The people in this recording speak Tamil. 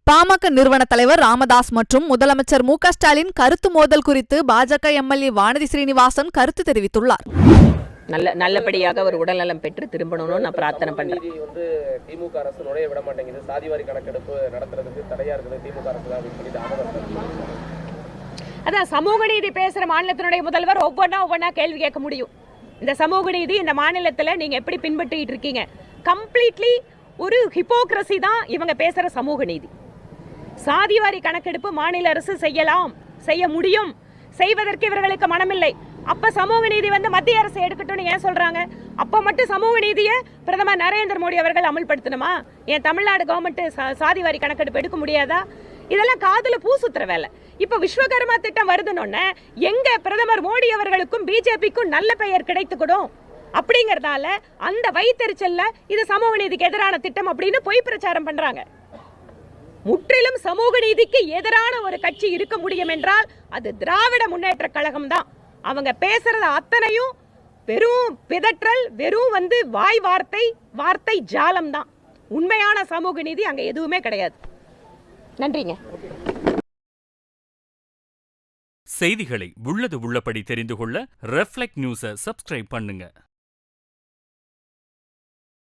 பாமக நிறுவன தலைவர் ராமதாஸ் மற்றும் முதலமைச்சர் மு.க. ஸ்டாலின் கருத்து மோதல் குறித்து பாஜக எம்எல்ஏ வானதி ஸ்ரீனிவாசன் கருத்து தெரிவித்துள்ளார். நல்லபடியாக ஒரு உடல்நலம் பெற்று திரும்பணும்னு நான் பிரார்த்தனை பண்றேன். திமுக அரசு நுழைய விட மாட்டேங்குது, சாதிவாரி கணக்கெடுப்பு நடத்துறதுக்கு தடையா இருக்குது திமுக அரசு அப்படின்னு சொல்லிட்டு அதான் சமூக நீதி பேசுற மாநிலத்தினுடைய முதல்வர் ஒவ்வொன்னா கேள்வி கேட்க முடியும். இந்த சமூக நீதி இந்த மாநிலத்துல நீங்க எப்படி பின்பற்றிட்டு இருக்கீங்க? கம்ப்ளீட்லி ஒரு ஹிப்போக்ரசி தான் இவங்க பேசுற சமூக நீதி. சாதிவாரி கணக்கெடுப்பு மாநில அரசு செய்யலாம், செய்ய முடியும், செய்வதற்கு இவர்களுக்கு மனமில்லை. அப்ப சமூக நீதி மத்திய அரசு எடுக்கட்டும் ஏன் சொல்றாங்க? அப்ப மட்டும் சமூக நீதியை பிரதமர் நரேந்திர மோடி அவர்கள் அமல்படுத்தணுமா? ஏன் தமிழ்நாடு கவர்மெண்ட் சாதிவாரி கணக்கெடுப்பு எடுக்க முடியாதா? இதெல்லாம் காதுல பூசுத்துற வேலை. இப்ப விஸ்வகர்மா திட்டம் வருதுன்னு எங்க பிரதமர் மோடி அவர்களுக்கும் பிஜேபிக்கும் நல்ல பெயர் கிடைத்துக்கூடும் அப்படிங்கறதால அந்த வைத்தறிச்சல்ல இது சமூக நீதிக்கு எதிரான திட்டம் அப்படின்னு பொய் பிரச்சாரம் பண்றாங்க. முற்றிலும் சமூக நீதிக்கு எதிரான ஒரு கட்சி இருக்க முடியும் என்றால் அது திராவிட முன்னேற்ற கழகம் தான். அவங்க பேசுறது அத்தனையும் வெறும் பிதற்றல், வெறும் வாய் வார்த்தை ஜாலம் தான். உண்மையான சமூக நீதி அங்க எதுவுமே கிடையாது. நன்றிங்க. செய்திகளை உள்ளது உள்ளபடி தெரிந்து கொள்ள ரெஃப்ளெக்ட் நியூஸை சப்ஸ்கிரைப் பண்ணுங்க.